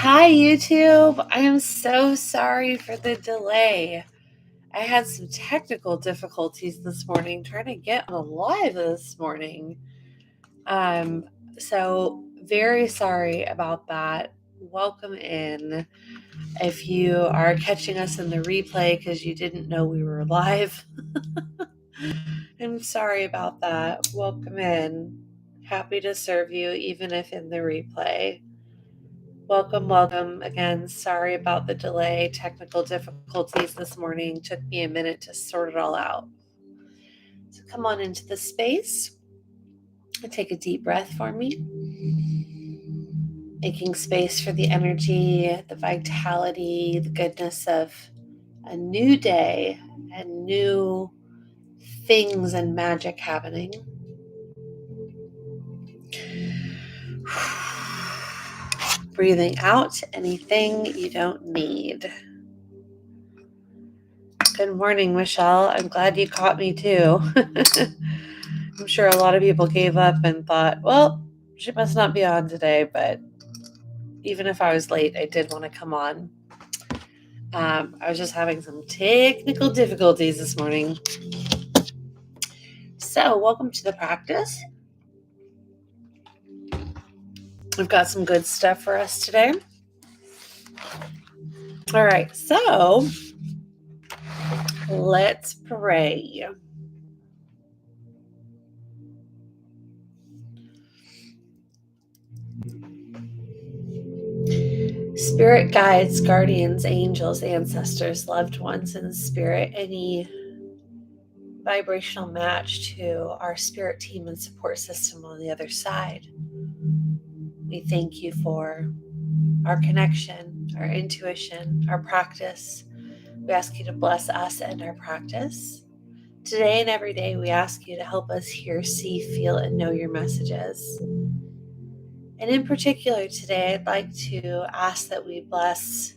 Hi, YouTube. I am so sorry for the delay. I had some technical difficulties this morning trying to get on live this morning. So very sorry about that. Welcome in. If you are catching us in the replay because you didn't know we were live, I'm sorry about that. Welcome in. Happy to serve you, even if in the replay. Welcome again. Sorry about the delay. Technical difficulties this morning. Took me a minute to sort it all out. So come on into the space and take a deep breath for me. Making space for the energy, the vitality, the goodness of a new day and new things and magic happening. Breathing out anything you don't need. Good morning, Michelle. I'm glad you caught me too. I'm sure a lot of people gave up and thought, well, she must not be on today, but even if I was late, I did want to come on. I was just having some technical difficulties this morning. So, welcome to the practice. We've got some good stuff for us today. All right, so let's pray. Spirit guides, guardians, angels, ancestors, loved ones in the spirit, any vibrational match to our spirit team and support system on the other side. We thank you for our connection, our intuition, our practice. We ask you to bless us and our practice. Today and every day, we ask you to help us hear, see, feel, and know your messages. And in particular, today, I'd like to ask that we bless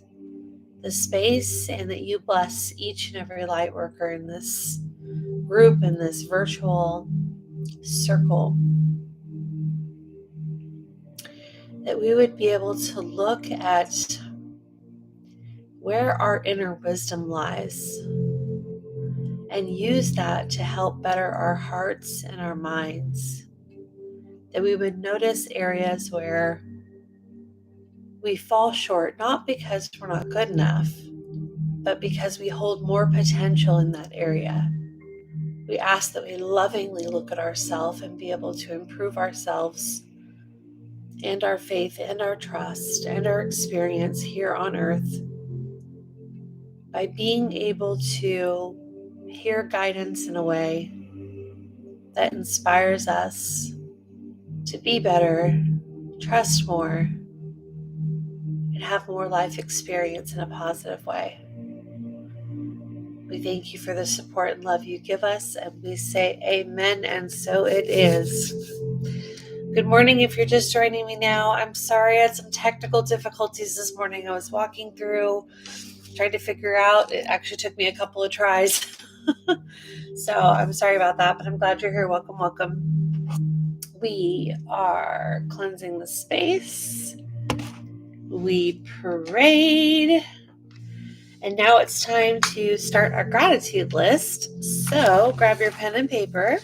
the space and that you bless each and every light worker in this group, in this virtual circle. That we would be able to look at where our inner wisdom lies and use that to help better our hearts and our minds. That we would notice areas where we fall short, not because we're not good enough, but because we hold more potential in that area. We ask that we lovingly look at ourselves and be able to improve ourselves and our faith and our trust and our experience here on earth by being able to hear guidance in a way that inspires us to be better, trust more, and have more life experience in a positive way. We thank you for the support and love you give us, and we say amen, and so it is. Good morning. If you're just joining me now, I'm sorry I had some technical difficulties this morning. I was walking through, trying to figure out. It actually took me a couple of tries. So I'm sorry about that, but I'm glad you're here. Welcome. We are cleansing the space. We prayed. And now it's time to start our gratitude list. So grab your pen and paper.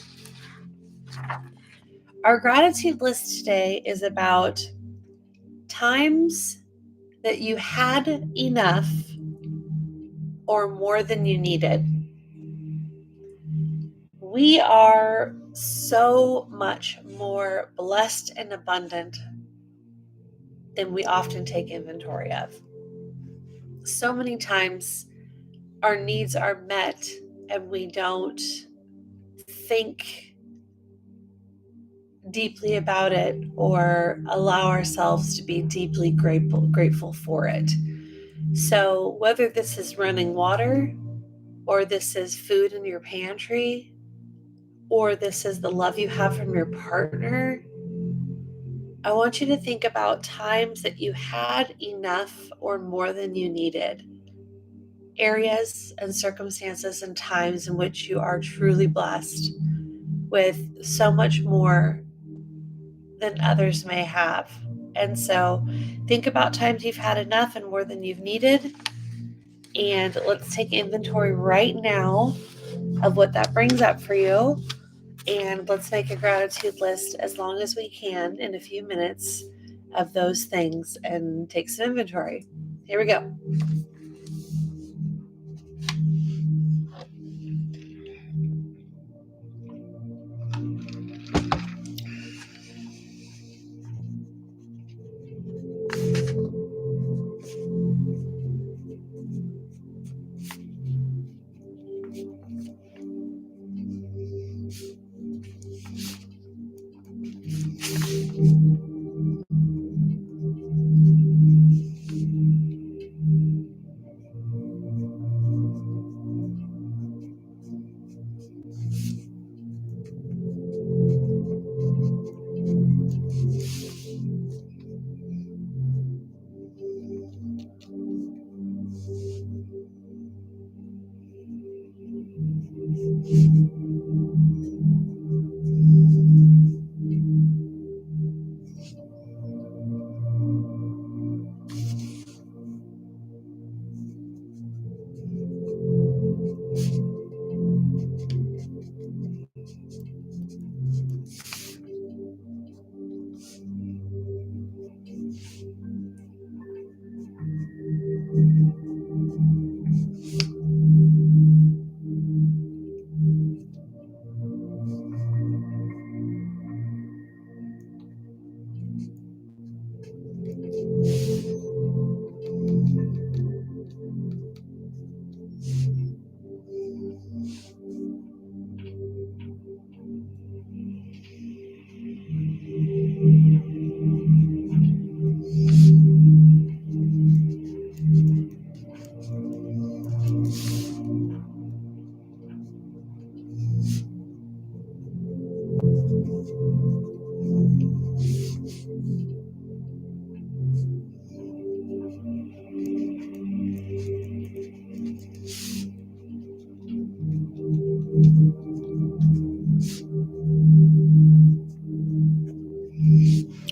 Our gratitude list today is about times that you had enough or more than you needed. We are so much more blessed and abundant than we often take inventory of. So many times our needs are met and we don't think deeply about it or allow ourselves to be deeply grateful for it. So whether this is running water, or this is food in your pantry, or this is the love you have from your partner, I want you to think about times that you had enough or more than you needed. Areas and circumstances and times in which you are truly blessed with so much more than others may have. And so think about times you've had enough and more than you've needed. And let's take inventory right now of what that brings up for you. And let's make a gratitude list as long as we can in a few minutes of those things and take some inventory. Here we go.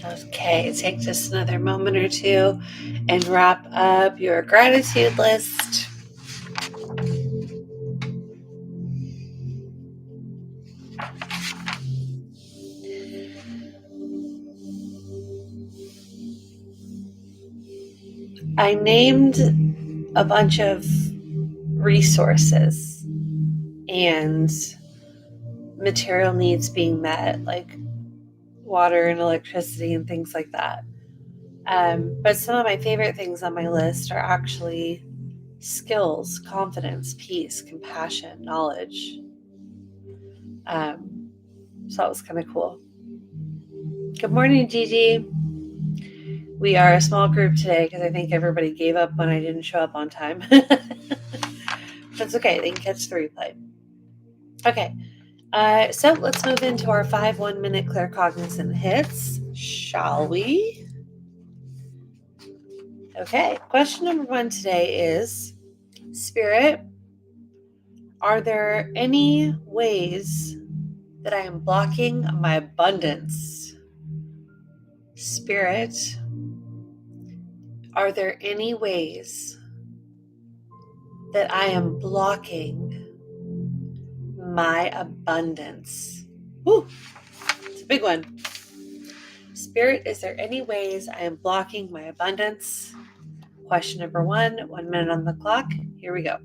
Okay, take just another moment or two and wrap up your gratitude list. I named a bunch of resources and material needs being met, like water and electricity and things like that. But some of my favorite things on my list are actually skills, confidence, peace, compassion, knowledge. So that was kind of cool. Good morning, Gigi. We are a small group today because I think everybody gave up when I didn't show up on time. That's okay. They can catch the replay. Okay. So let's move into our 5 1-minute claircognizant hits, shall we? Okay. Question number 1 today is, Spirit, are there any ways that I am blocking my abundance? Spirit, are there any ways that I am blocking my abundance? Woo, it's a big one. Spirit, is there any ways I am blocking my abundance? Question number 1, 1 minute on the clock. Here we go.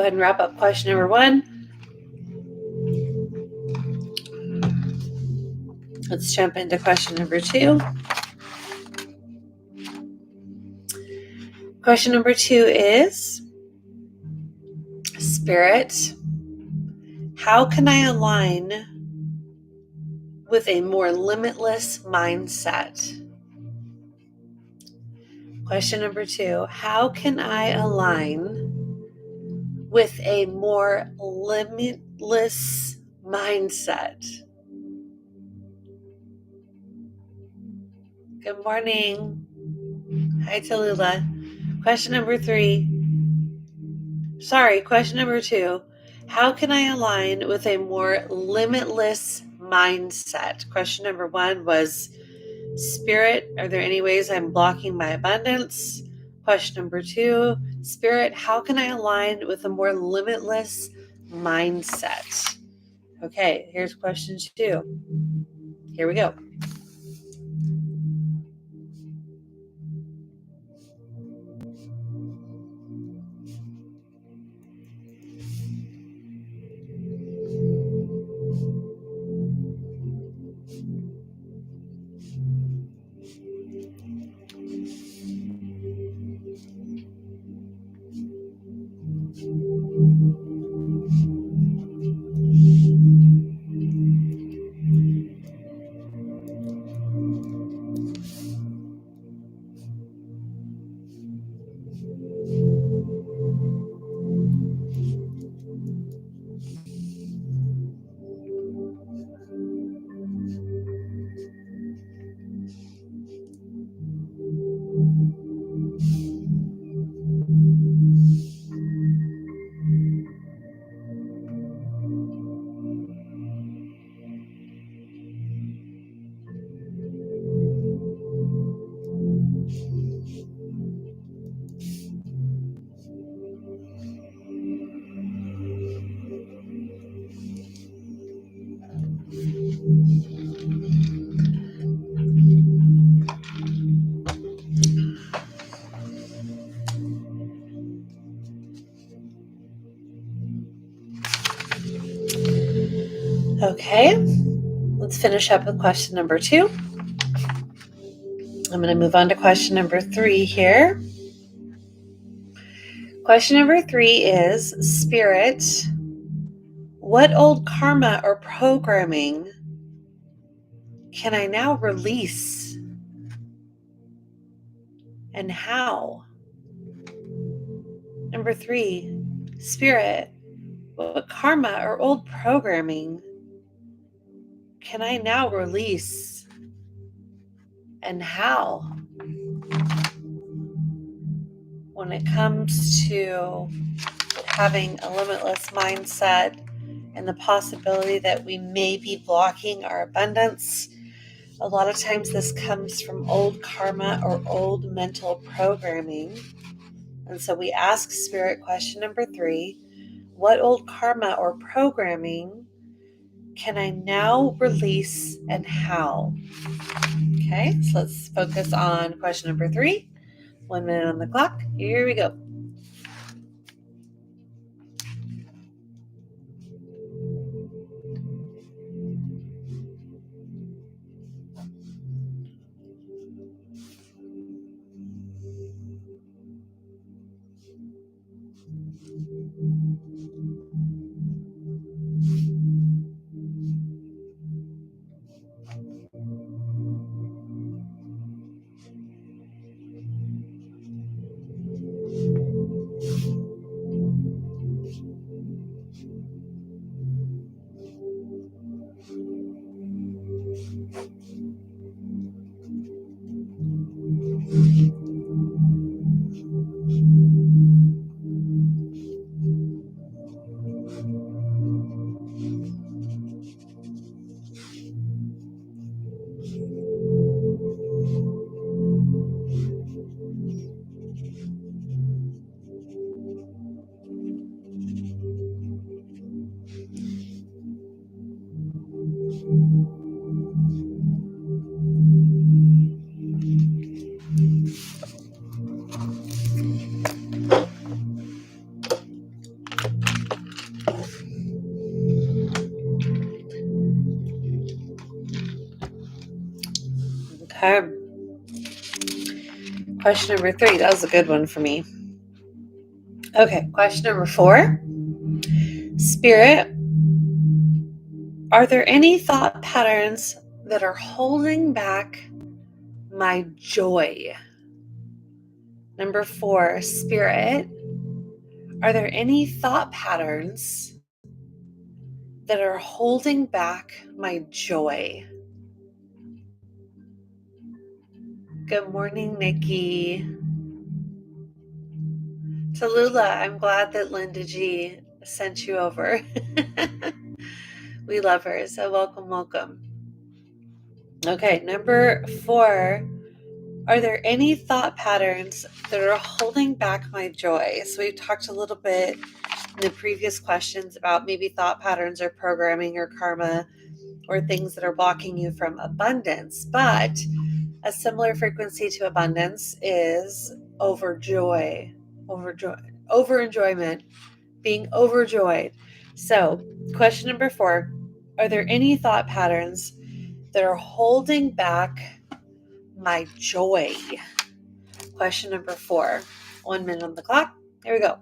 ahead and wrap up question number 1. Let's jump into question number 2. Question number 2 is, Spirit, how can I align with a more limitless mindset? Question number 2, how can I align with a more limitless mindset? Good morning. Hi, Tallulah. Question number 2. How can I align with a more limitless mindset? Question number 1 was, Spirit, are there any ways I'm blocking my abundance? Question number 2, Spirit, how can I align with a more limitless mindset? Okay, here's question 2. Here we go. Okay, let's finish up with question number 2. I'm going to move on to question number 3 here. Question number 3 is, Spirit, what old karma or programming can I now release, and how? Number 3, Spirit, what karma or old programming can I now release, and how? When it comes to having a limitless mindset and the possibility that we may be blocking our abundance, a lot of times this comes from old karma or old mental programming. And so we ask Spirit, question number 3, what old karma or programming can I now release, and how? Okay, so let's focus on question number 3. 1 minute on the clock. Here we go. Okay. Question number 3. That was a good one for me. Okay. Question number 4. Spirit, are there any thought patterns that are holding back my joy? Number 4. Spirit, are there any thought patterns that are holding back my joy? Good morning, Nikki. Tallulah, I'm glad that Linda G sent you over. We love her, so welcome. Okay, number 4. Are there any thought patterns that are holding back my joy? So we talked a little bit in the previous questions about maybe thought patterns or programming or karma or things that are blocking you from abundance. But a similar frequency to abundance is over-enjoyment, being overjoyed. So, question number 4, are there any thought patterns that are holding back my joy? Question number 4. 1 minute on the clock. Here we go.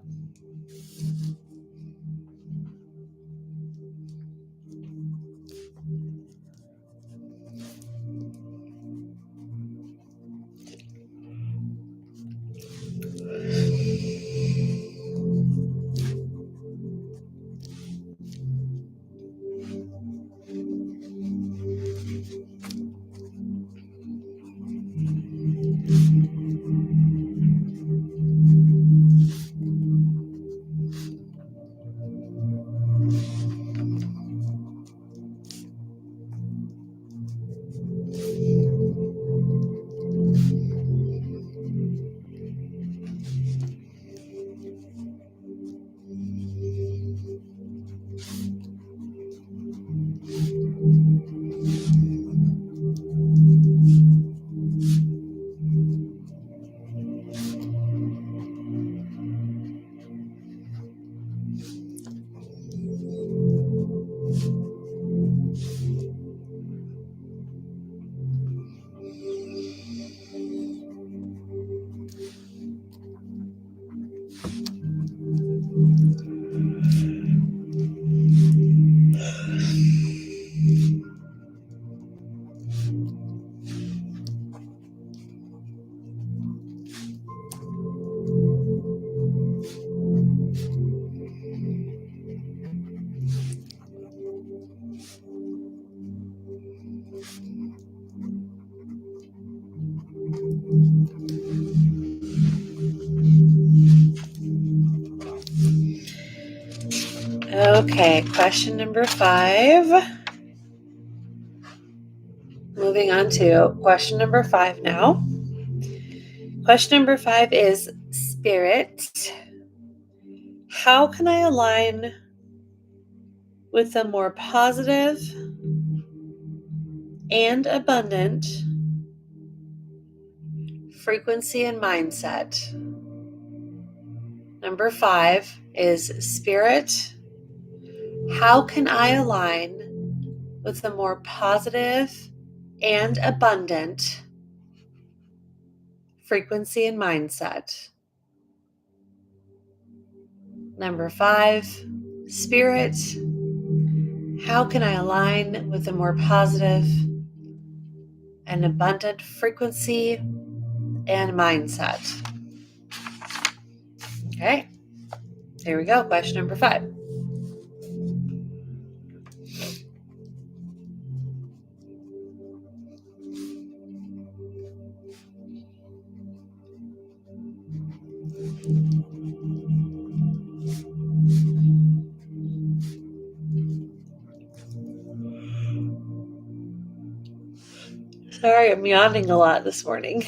Okay, question number 5. Moving on to question number 5 now. Question number 5 is, Spirit, how can I align with a more positive and abundant frequency and mindset? Number 5 is, Spirit, how can I align with a more positive and abundant frequency and mindset? Number 5, Spirit, how can I align with a more positive and abundant frequency and mindset? Okay, here we go. Question number 5. Sorry, I'm yawning a lot this morning.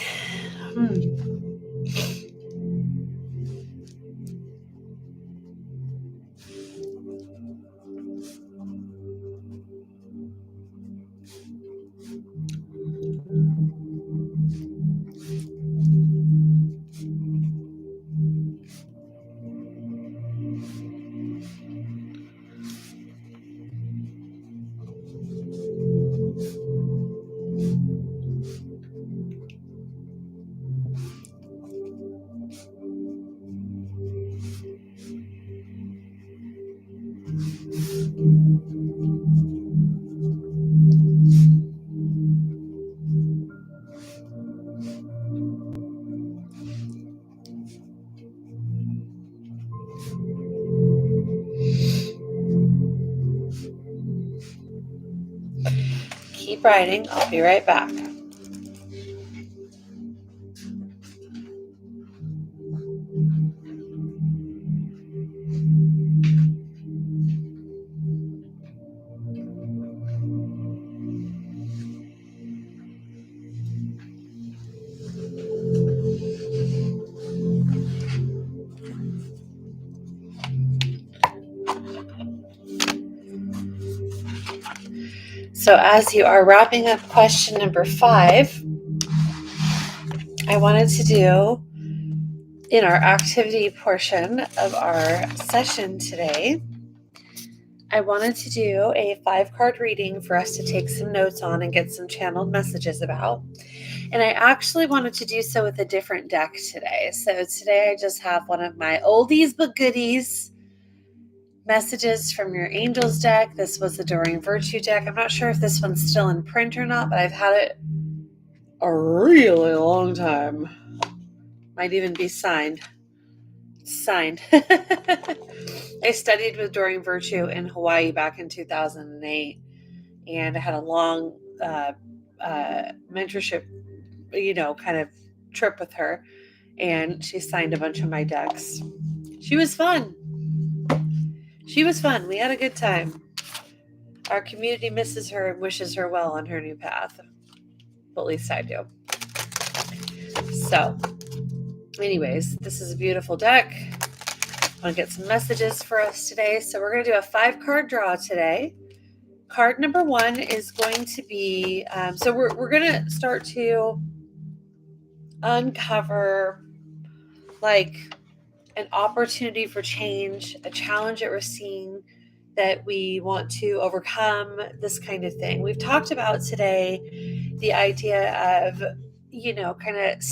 keep writing. I'll be right back. So as you are wrapping up question number 5, I wanted to do, in our activity portion of our session today, I wanted to do a 5-card reading for us to take some notes on and get some channeled messages about. And I actually wanted to do so with a different deck today. So today I just have one of my oldies but goodies messages from your angels deck. This was the Adoring Virtue deck. I'm not sure if this one's still in print or not, but I've had it a really long time. Might even be signed. I studied with Adoring Virtue in Hawaii back in 2008, and I had a long mentorship, kind of trip with her, and she signed a bunch of my decks. She was fun. We had a good time. Our community misses her and wishes her well on her new path. At least I do. So, anyways, this is a beautiful deck. I want to get some messages for us today. So we're going to do a 5-card draw today. Card number 1 is going to be, so we're going to start to uncover like an opportunity for change, a challenge that we're seeing that we want to overcome, this kind of thing. We've talked about today the idea of, kind of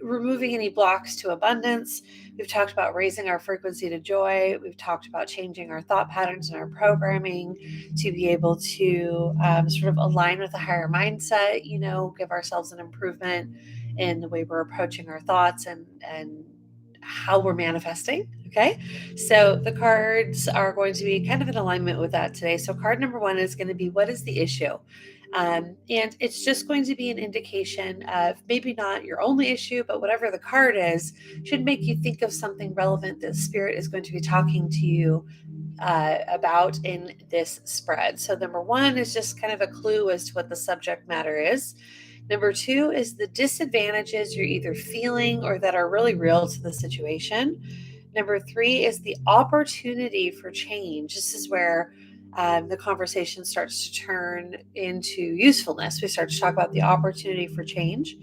removing any blocks to abundance. We've talked about raising our frequency to joy. We've talked about changing our thought patterns and our programming to be able to sort of align with a higher mindset, give ourselves an improvement in the way we're approaching our thoughts and how we're manifesting. Okay. So the cards are going to be kind of in alignment with that today. So card number 1 is going to be, what is the issue? And it's just going to be an indication of maybe not your only issue, but whatever the card is, should make you think of something relevant that Spirit is going to be talking to you about in this spread. So number 1 is just kind of a clue as to what the subject matter is. Number 2 is the disadvantages you're either feeling or that are really real to the situation. Number 3 is the opportunity for change. This is where the conversation starts to turn into usefulness. We start to talk about the opportunity for change.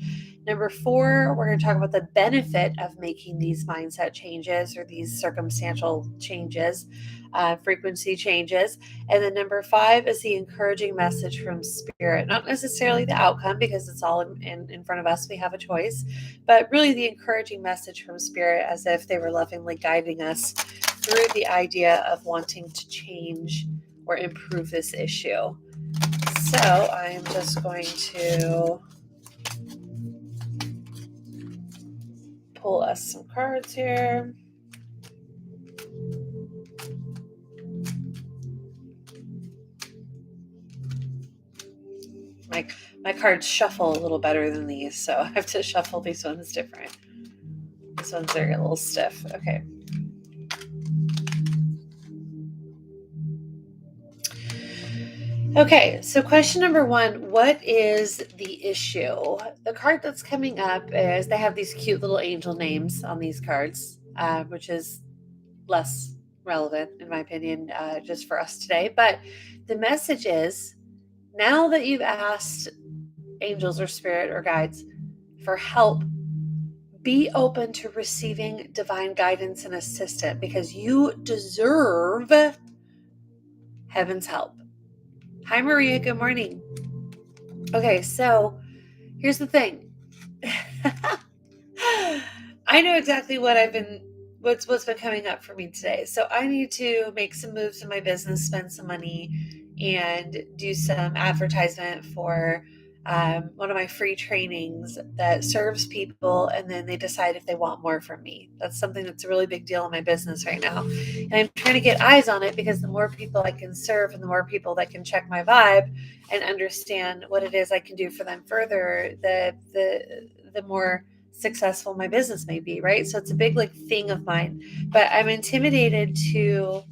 Number 4, we're going to talk about the benefit of making these mindset changes or these circumstantial changes, frequency changes. And then number 5 is the encouraging message from Spirit, not necessarily the outcome because it's all in front of us. We have a choice, but really the encouraging message from Spirit as if they were lovingly guiding us through the idea of wanting to change or improve this issue. So I'm just going to pull us some cards here. My cards shuffle a little better than these, so I have to shuffle these ones different. This one's a little stiff. Okay. Okay, so question number 1, what is the issue? The card that's coming up is, they have these cute little angel names on these cards, which is less relevant, in my opinion, just for us today. But the message is, now that you've asked angels or Spirit or guides for help, be open to receiving divine guidance and assistance because you deserve heaven's help. Hi, Maria. Good morning. Okay, so here's the thing. I know exactly what's been coming up for me today. So I need to make some moves in my business, spend some money, and do some advertisement for one of my free trainings that serves people, and then they decide if they want more from me. That's something that's a really big deal in my business right now. And I'm trying to get eyes on it, because the more people I can serve and the more people that can check my vibe and understand what it is I can do for them further, the more successful my business may be, right? So it's a big like thing of mine. But I'm intimidated to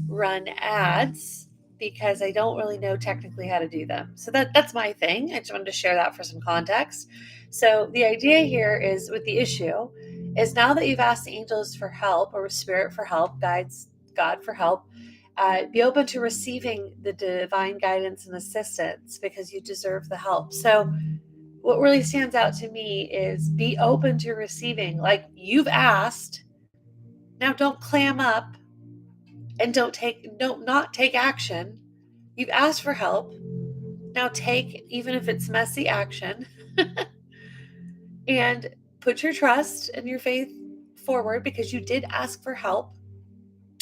run ads because I don't really know technically how to do them. So that's my thing. I just wanted to share that for some context. So the idea here is, with the issue, is now that you've asked the angels for help, or spirit for help, guides, God for help, be open to receiving the divine guidance and assistance, because you deserve the help. So what really stands out to me is be open to receiving. Like, you've asked, now don't clam up and don't not take action. You've asked for help. Now take, even if it's messy, action and put your trust and your faith forward, because you did ask for help,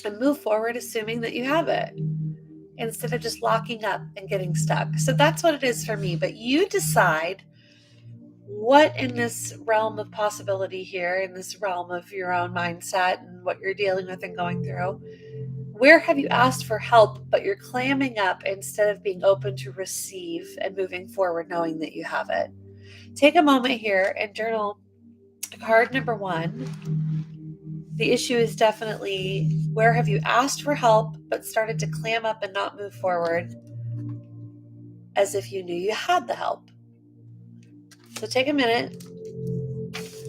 and move forward assuming that you have it, instead of just locking up and getting stuck. So that's what it is for me. But you decide what, in this realm of possibility here, in this realm of your own mindset and what you're dealing with and going through, where have you asked for help, but you're clamming up instead of being open to receive and moving forward knowing that you have it? Take a moment here and journal card number 1. The issue is definitely, where have you asked for help but started to clam up and not move forward as if you knew you had the help? So take a minute.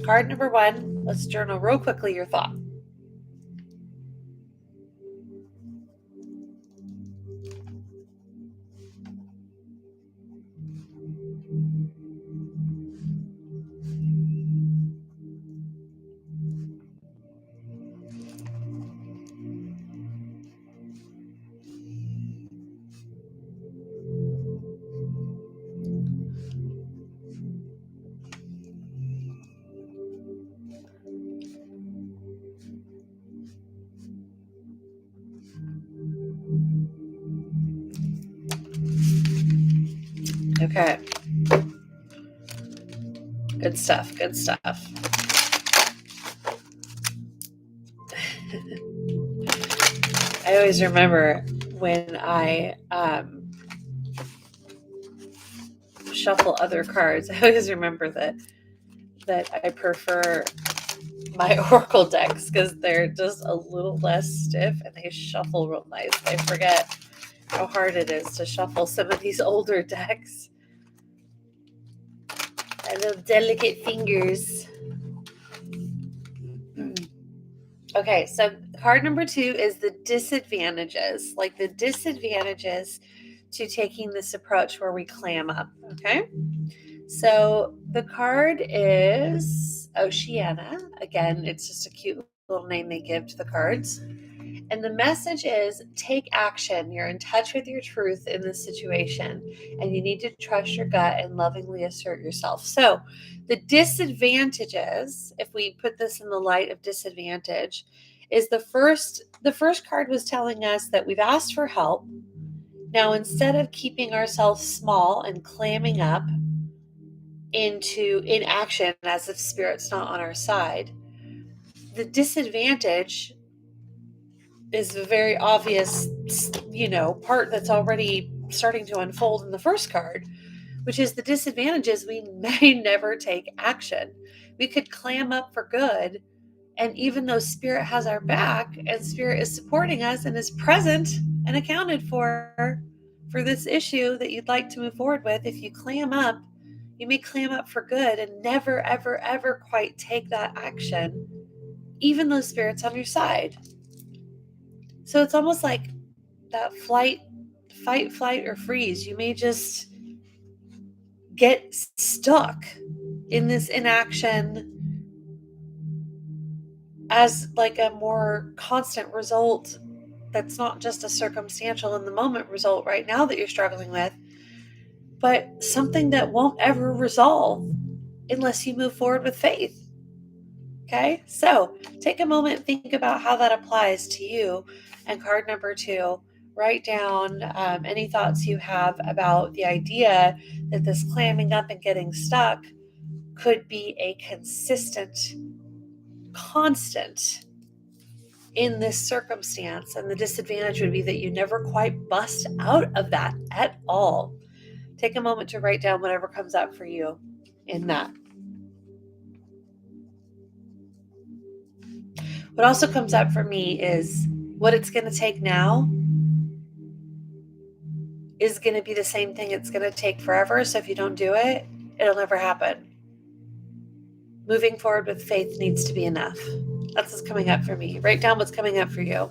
Card number 1. Let's journal real quickly your thought. Okay. Good stuff. Good stuff. I always remember when I shuffle other cards. I always remember that I prefer my Oracle decks, because they're just a little less stiff and they shuffle real nice. I forget how hard it is to shuffle some of these older decks. I love delicate fingers. Okay, so card number 2 is the disadvantages, like the disadvantages to taking this approach where we clam up. Okay, so the card is Oceana. Again, it's just a cute little name they give to the cards. And the message is, take action. You're in touch with your truth in this situation, and you need to trust your gut and lovingly assert yourself. So the disadvantages, if we put this in the light of disadvantage, is the first card was telling us that we've asked for help. Now, instead of keeping ourselves small and clamming up into inaction as if spirit's not on our side, the disadvantage is a very obvious, part that's already starting to unfold in the first card, which is the disadvantages. We may never take action. We could clam up for good, and even though spirit has our back and spirit is supporting us and is present and accounted for this issue that you'd like to move forward with, if you clam up, you may clam up for good and never, ever, ever quite take that action, even though spirit's on your side. So it's almost like that fight, flight, or freeze. You may just get stuck in this inaction as like a more constant result, that's not just a circumstantial in the moment result right now that you're struggling with, but something that won't ever resolve unless you move forward with faith. Okay, so take a moment and think about how that applies to you and card number 2 Write down any thoughts you have about the idea that this clamming up and getting stuck could be a consistent, constant in this circumstance. And the disadvantage would be that you never quite bust out of that at all. Take a moment to write down whatever comes up for you in that. What also comes up for me is what it's going to take now is going to be the same thing it's going to take forever. So if you don't do it, it'll never happen. Moving forward with faith needs to be enough. That's what's coming up for me. Write down what's coming up for you.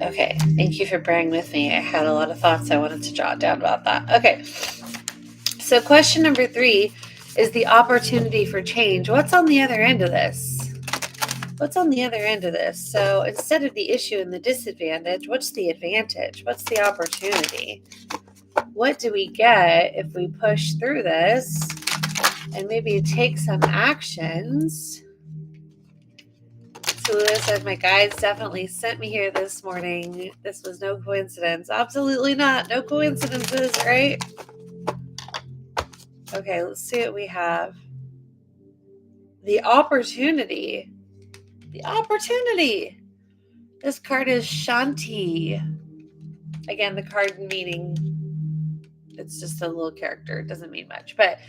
Okay, thank you for bearing with me. I had a lot of thoughts I wanted to jot down about that. Okay, so question number 3 is the opportunity for change. What's on the other end of this? What's on the other end of this? So instead of the issue and the disadvantage, what's the advantage? What's the opportunity? What do we get if we push through this and maybe take some actions? Tula said, my guides definitely sent me here this morning. This was no coincidence. Absolutely not. No coincidences, right? Okay, let's see what we have. The opportunity. The opportunity. This card is Shanti. Again, the card meaning, it's just a little character. It doesn't mean much. But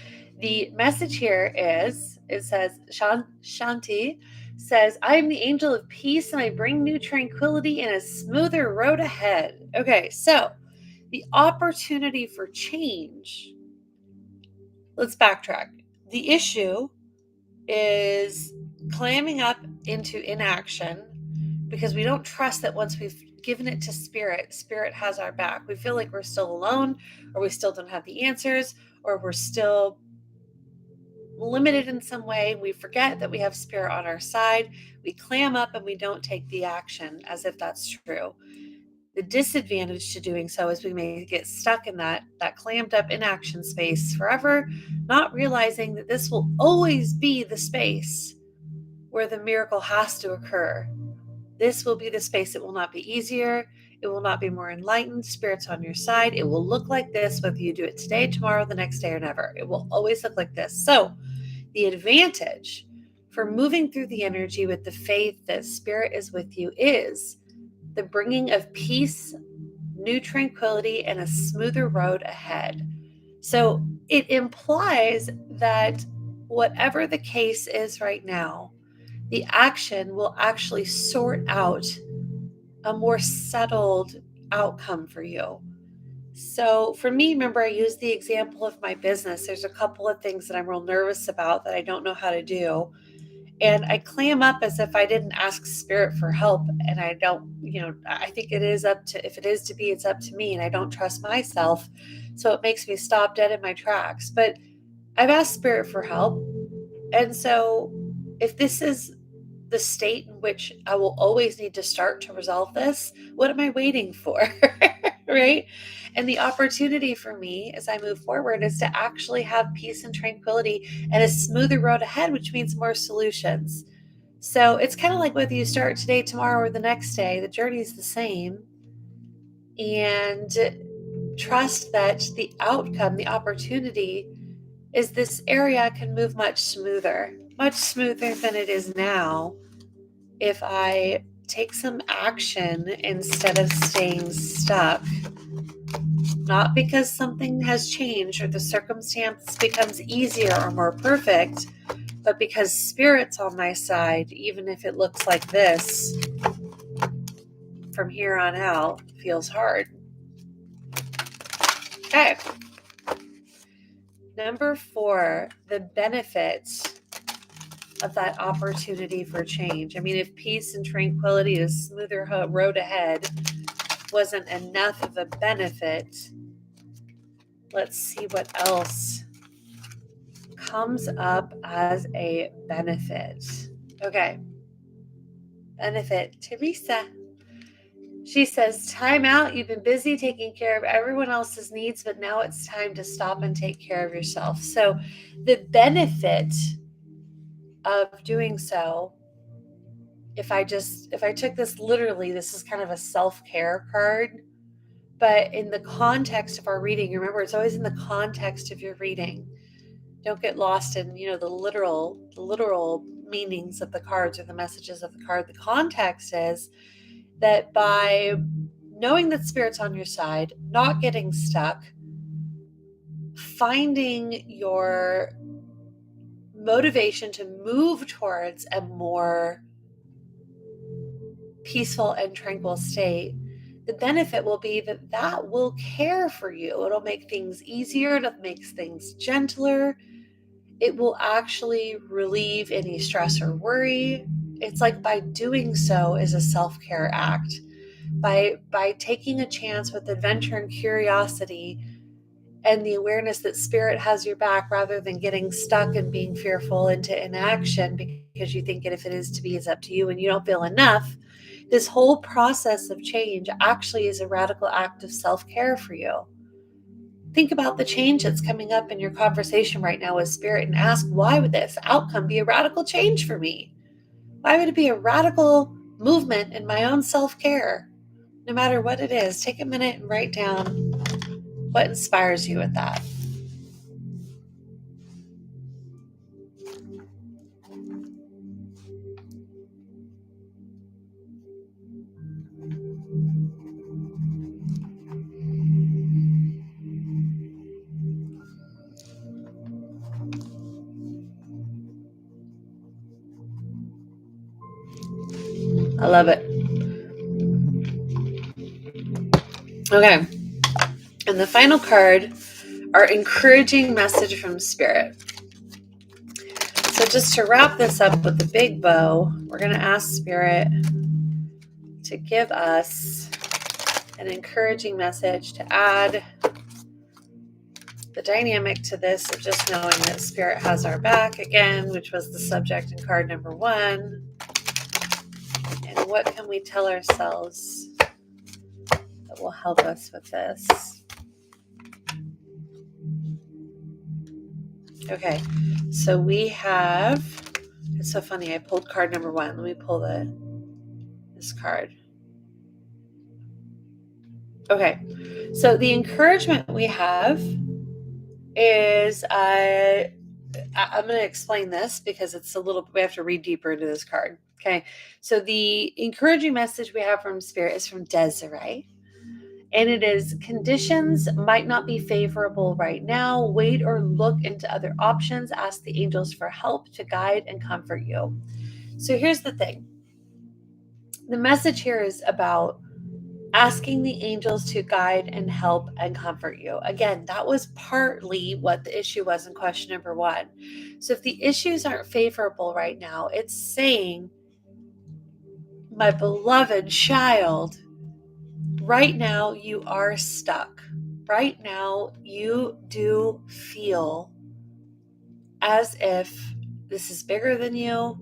the message here is, it says, Shanti says, I am the angel of peace and I bring new tranquility and a smoother road ahead. Okay, so the opportunity for change. Let's backtrack. The issue is clamming up into inaction because we don't trust that once we've given it to Spirit, Spirit has our back. We feel like we're still alone, or we still don't have the answers, or we're still limited in some way. We forget that we have Spirit on our side. We clam up and we don't take the action as if that's true. The disadvantage to doing so is we may get stuck in that clammed up inaction space forever, not realizing that this will always be the space where the miracle has to occur. This will be the space. It will not be easier. It will not be more enlightened. Spirit's on your side. It will look like this, whether you do it today, tomorrow, the next day, or never. It will always look like this. So the advantage for moving through the energy with the faith that Spirit is with you is the bringing of peace, new tranquility, and a smoother road ahead. So it implies that whatever the case is right now, the action will actually sort out a more settled outcome for you. So for me, remember, I used the example of my business. There's a couple of things that I'm real nervous about that I don't know how to do. And I clam up as if I didn't ask Spirit for help. And I don't, I think it is up to, if it is to be, it's up to me. And I don't trust myself. So it makes me stop dead in my tracks. But I've asked Spirit for help. And so if this is the state in which I will always need to start to resolve this, what am I waiting for? Right? And the opportunity for me as I move forward is to actually have peace and tranquility and a smoother road ahead, which means more solutions. So it's kind of like whether you start today, tomorrow, or the next day, the journey is the same. And trust that the outcome, the opportunity, is this area can move much smoother than it is now if I take some action instead of staying stuck. Not because something has changed or the circumstance becomes easier or more perfect, but because Spirit's on my side, even if it looks like this, from here on out, feels hard. Okay. Number 4, the benefits of that opportunity for change. I mean, if peace and tranquility, a smoother road ahead, wasn't enough of a benefit, let's see what else comes up as a benefit. Okay. Benefit. Teresa. She says, time out. You've been busy taking care of everyone else's needs, but now it's time to stop and take care of yourself. So the benefit of doing so, if I took this literally, this is kind of a self-care card, but in the context of our reading, remember, it's always in the context of your reading. Don't get lost in, the literal meanings of the cards or the messages of the card. The context is that by knowing that Spirit's on your side, not getting stuck, finding your motivation to move towards a more peaceful and tranquil state, the benefit will be that will care for you. It'll make things easier. It'll make things gentler. It will actually relieve any stress or worry. It's like by doing so is a self-care act. By taking a chance with adventure and curiosity and the awareness that Spirit has your back, rather than getting stuck and being fearful into inaction because you think if it is to be, it's up to you and you don't feel enough. This whole process of change actually is a radical act of self-care for you. Think about the change that's coming up in your conversation right now with Spirit and ask, why would this outcome be a radical change for me? Why would it be a radical movement in my own self-care? No matter what it is, take a minute and write down what inspires you with that. I love it. Okay. And the final card, our encouraging message from Spirit. So just to wrap this up with the big bow, we're going to ask Spirit to give us an encouraging message to add the dynamic to this of just knowing that Spirit has our back again, which was the subject in card number 1. And what can we tell ourselves that will help us with this? Okay, so we have, it's so funny, I pulled card number 1. Let me pull this card. Okay, so the encouragement we have is, I'm going to explain this because it's we have to read deeper into this card. Okay, so the encouraging message we have from Spirit is from Desiree. And it is, conditions might not be favorable right now. Wait or look into other options. Ask the angels for help to guide and comfort you. So here's the thing. The message here is about asking the angels to guide and help and comfort you. Again, that was partly what the issue was in question number 1. So if the issues aren't favorable right now, it's saying, my beloved child, right now you are stuck. Right now you do feel as if this is bigger than you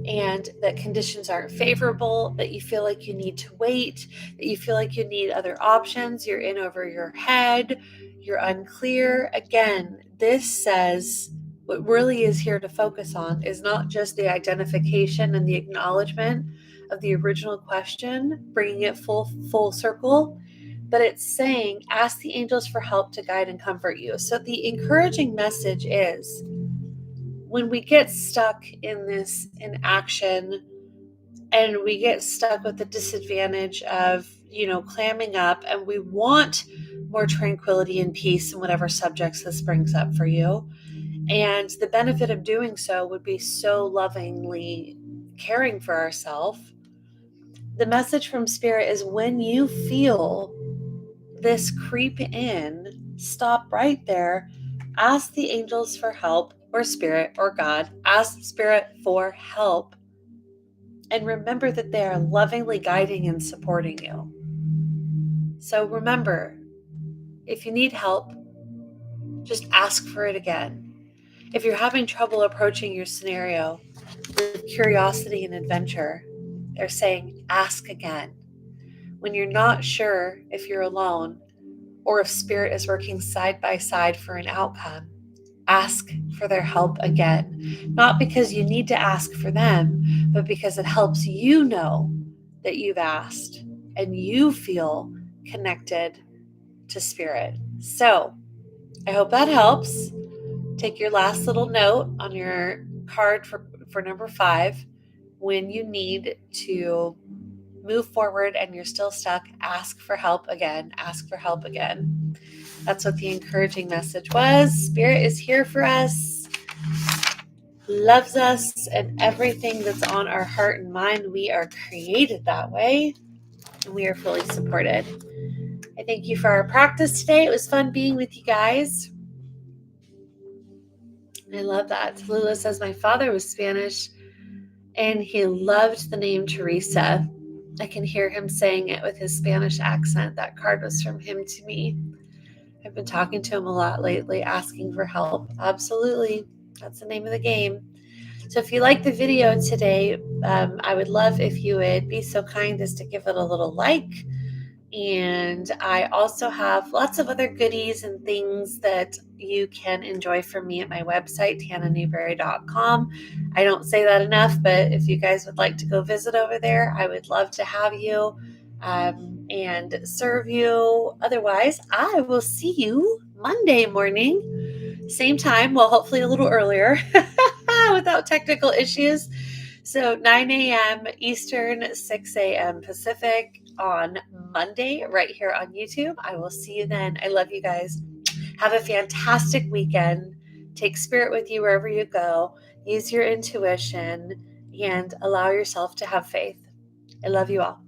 and that conditions aren't favorable, that you feel like you need to wait, that you feel like you need other options, you're in over your head, you're unclear. Again, this says what really is here to focus on is not just the identification and the acknowledgement of the original question, bringing it full circle, but it's saying, ask the angels for help to guide and comfort you. So the encouraging message is, when we get stuck in this inaction, and we get stuck with the disadvantage of, clamming up, and we want more tranquility and peace in whatever subjects this brings up for you. And the benefit of doing so would be so lovingly caring for ourselves. The message from Spirit is, when you feel this creep in, stop right there, ask the angels for help, or Spirit or God, ask Spirit for help, and remember that they are lovingly guiding and supporting you. So remember, if you need help, just ask for it again. If you're having trouble approaching your scenario with curiosity and adventure, they're saying, ask again. When you're not sure if you're alone or if Spirit is working side by side for an outcome, ask for their help again. Not because you need to ask for them, but because it helps you know that you've asked and you feel connected to Spirit. So I hope that helps. Take your last little note on your card for number 5. When you need to move forward and you're still stuck, ask for help again. Ask for help again. That's what the encouraging message was. Spirit is here for us, loves us, and everything that's on our heart and mind. We are created that way, and we are fully supported. I thank you for our practice today. It was fun being with you guys. I love that. Lula says, my father was Spanish and he loved the name Teresa. I can hear him saying it with his Spanish accent. That card was from him to me. I've been talking to him a lot lately, asking for help. Absolutely. That's the name of the game. So if you like the video today, I would love if you would be so kind as to give it a little like. And I also have lots of other goodies and things that you can enjoy from me at my website, TanaNewberry.com. I don't say that enough, but if you guys would like to go visit over there, I would love to have you and serve you. Otherwise, I will see you Monday morning, same time, well, hopefully a little earlier without technical issues. So 9 a.m. Eastern, 6 a.m. Pacific on Monday, right here on YouTube. I will see you then. I love you guys. Have a fantastic weekend. Take Spirit with you wherever you go. Use your intuition and allow yourself to have faith. I love you all.